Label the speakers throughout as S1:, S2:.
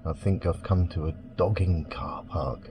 S1: I think I've come to a dogging car park.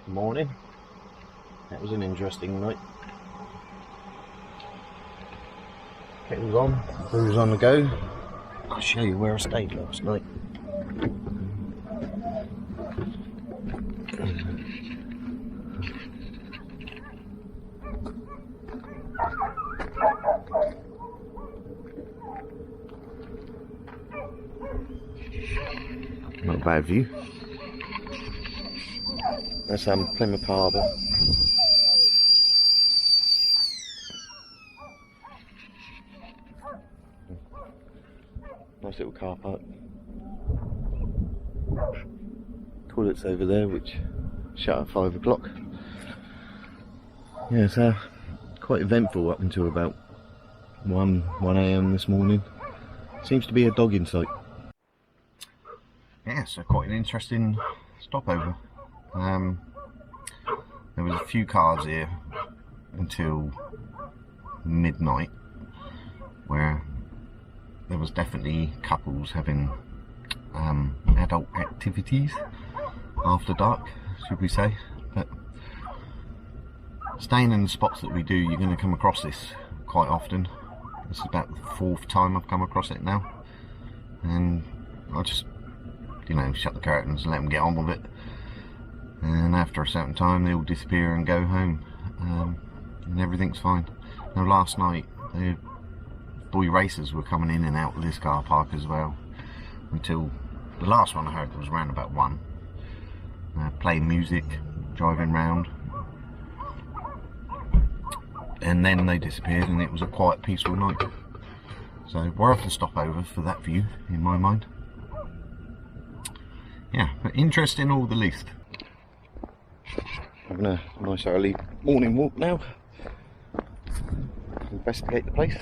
S1: Morning. That was an interesting night. Kettle's on, brew's on the go. I'll show you where I stayed last night. Not a bad view. That's Plymouth Harbour. Nice little car park. Toilets over there, which shut at 5 o'clock. Yeah, so quite eventful up until about 1 AM this morning. Seems to be a dog in sight. Yeah, so quite an interesting stopover. There was a few cars here until midnight, where there was definitely couples having adult activities after dark, should we say. But staying in the spots that we do, you're going to come across this quite often. This is about the 4th time I've come across it now, and I just, you know, shut the curtains and let them get on with it. And after a certain time they all disappear and go home, and everything's fine. Now last night the boy racers were coming in and out of this car park as well, until the last one I heard was around about 1, playing music, driving round, and then they disappeared and it was a quiet, peaceful night. So worth a stopover for that view, in my mind. Yeah, but interesting all the least. Having a nice early morning walk now. Investigate the place.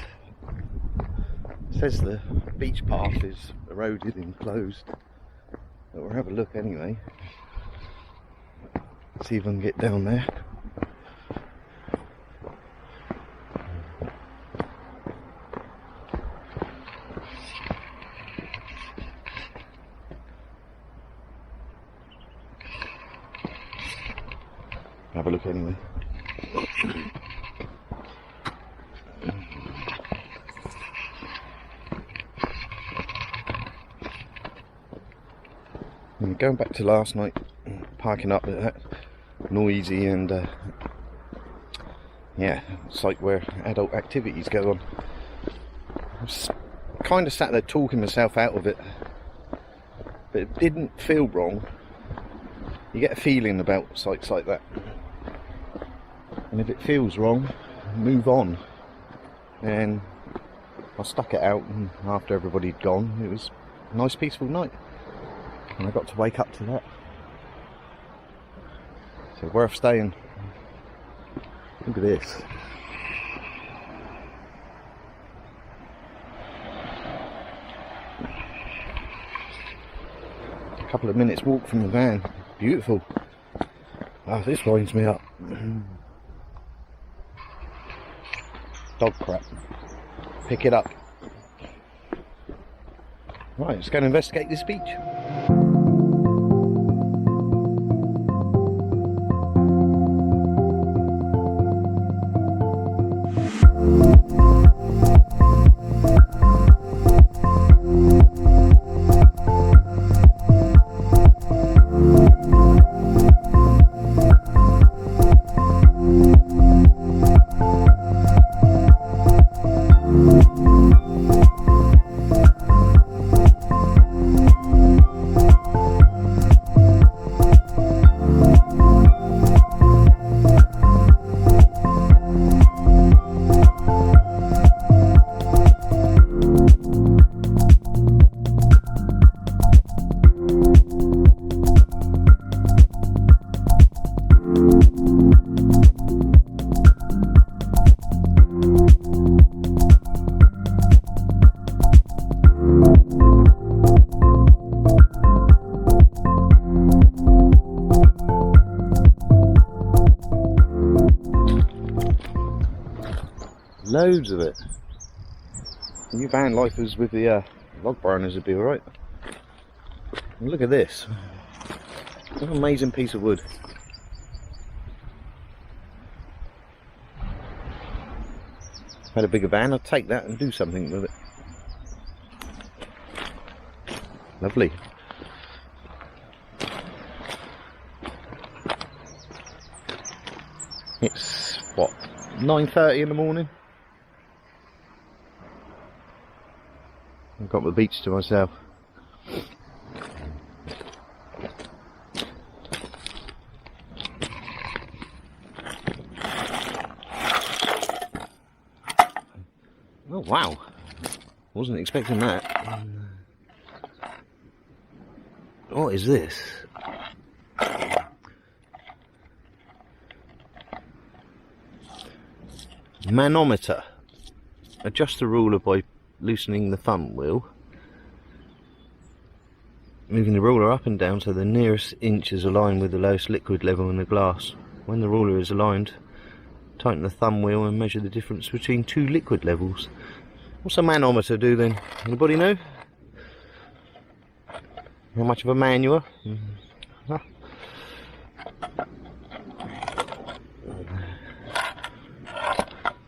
S1: It says the beach path is eroded and closed, but we'll have a look anyway. See if I can get down there. Have a look anyway. And going back to last night, parking up at that noisy and yeah, site where adult activities go on. I was kind of sat there talking myself out of it, but it didn't feel wrong. You get a feeling about sites like that, and if it feels wrong, move on. And I stuck it out, and after everybody'd gone, it was a nice peaceful night, and I got to wake up to that. So worth staying. Look at this. A couple of minutes walk from the van. Beautiful. Oh, this winds me up. Dog crap. Pick it up. Right, let's go and investigate this beach. Loads of it. You van lifers with the log burners would be alright. Look at this. What an amazing piece of wood. If I had a bigger van, I'd take that and do something with it. Lovely. It's what, 9:30 in the morning? I've got the beach to myself. Oh wow, wasn't expecting that. What is this? Manometer. Adjust the ruler by loosening the thumb wheel. Moving the ruler up and down so the nearest inch is aligned with the lowest liquid level in the glass. When the ruler is aligned, tighten the thumb wheel and measure the difference between two liquid levels. What's a manometer do then? Anybody know? How much of a man you are? Huh?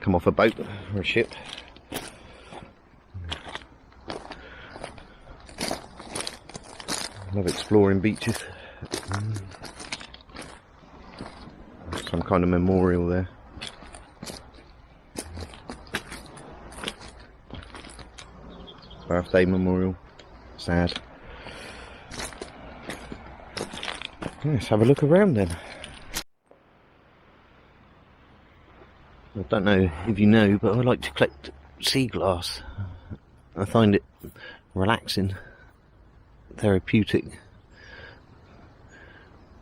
S1: Come off a boat or a ship. Love exploring beaches. Some kind of memorial there. Birthday memorial. Sad. Let's have a look around then. I don't know if you know, but I like to collect sea glass. I find it relaxing, therapeutic.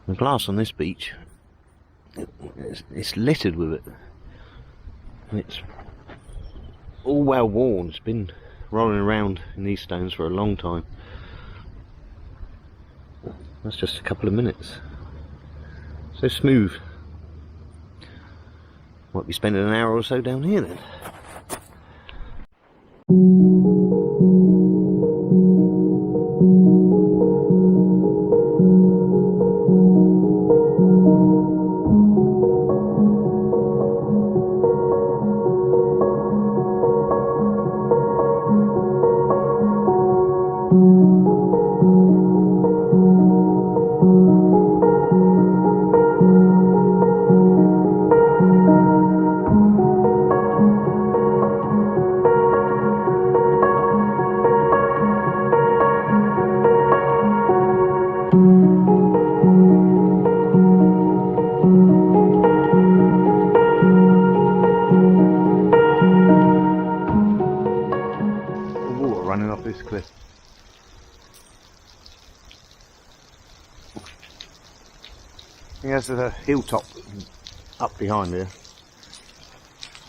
S1: The glass on this beach, it's littered with it. It's all well worn. It's been rolling around in these stones for a long time. That's just a couple of minutes. So smooth. Might be spending an hour or so down here then. Running off this cliff. There's a hilltop up behind here.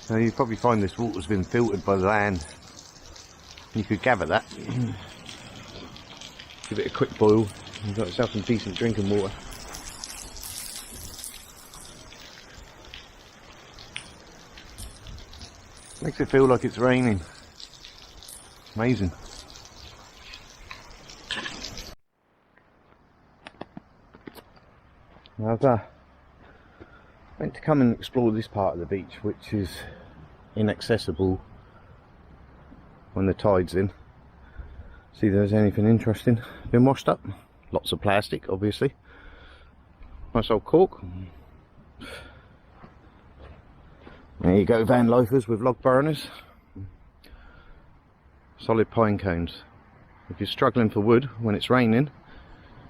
S1: Now you probably find this water's been filtered by the land. You could gather that. Give it a quick boil. You've got yourself some decent drinking water. Makes it feel like it's raining. Amazing. I've meant to come and explore this part of the beach, which is inaccessible when the tide's in. See if there's anything interesting. Been washed up. Lots of plastic, obviously. Nice old cork. There you go, van lifers with log burners. Solid pine cones. If you're struggling for wood when it's raining,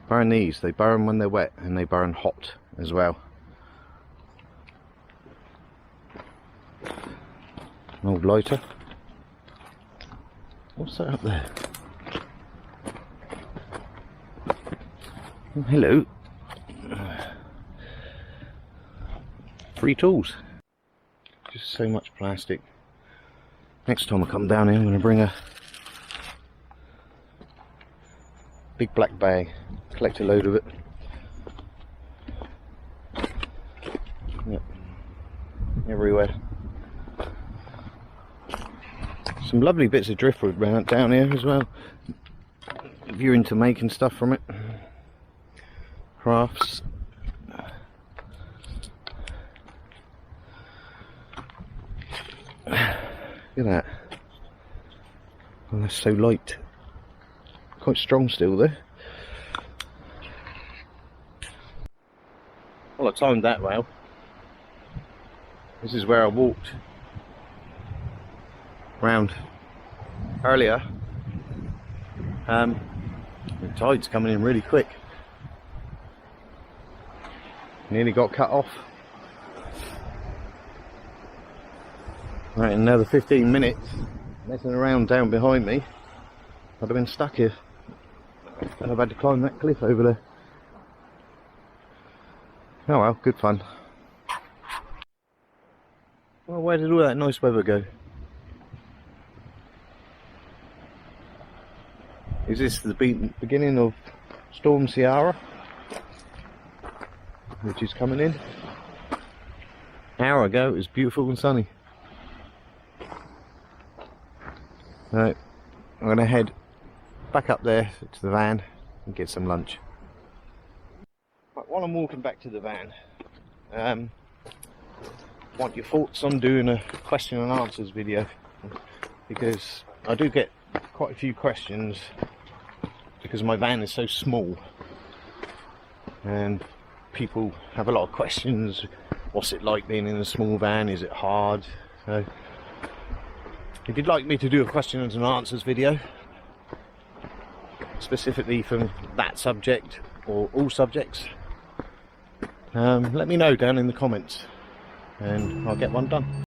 S1: burn these. They burn when they're wet and they burn hot as well. An old lighter. What's that up there? Oh, hello. Free tools. Just so much plastic. Next time I come down here I'm going to bring a big black bag, collect a load of it. Yep. Everywhere. Some lovely bits of driftwood round down here as well, if you're into making stuff from it. Crafts. Look at that. Oh, that's so light. Quite strong still there. Well, I timed that well. This is where I walked round earlier. The tide's coming in really quick. Nearly got cut off. Right, another 15 minutes messing around down behind me, I'd have been stuck here and I've had to climb that cliff over there. Oh well, good fun. Well, where did all that nice weather go? Is this the beginning of Storm Ciara, which is coming in? An hour ago it was beautiful and sunny. Right, I'm going to head back up there to the van and get some lunch. Right, while I'm walking back to the van, want your thoughts on doing a question and answers video, because I do get quite a few questions because my van is so small and people have a lot of questions. What's it like being in a small van? Is it hard? So if you'd like me to do a questions and answers video specifically from that subject or all subjects, let me know down in the comments and I'll get one done.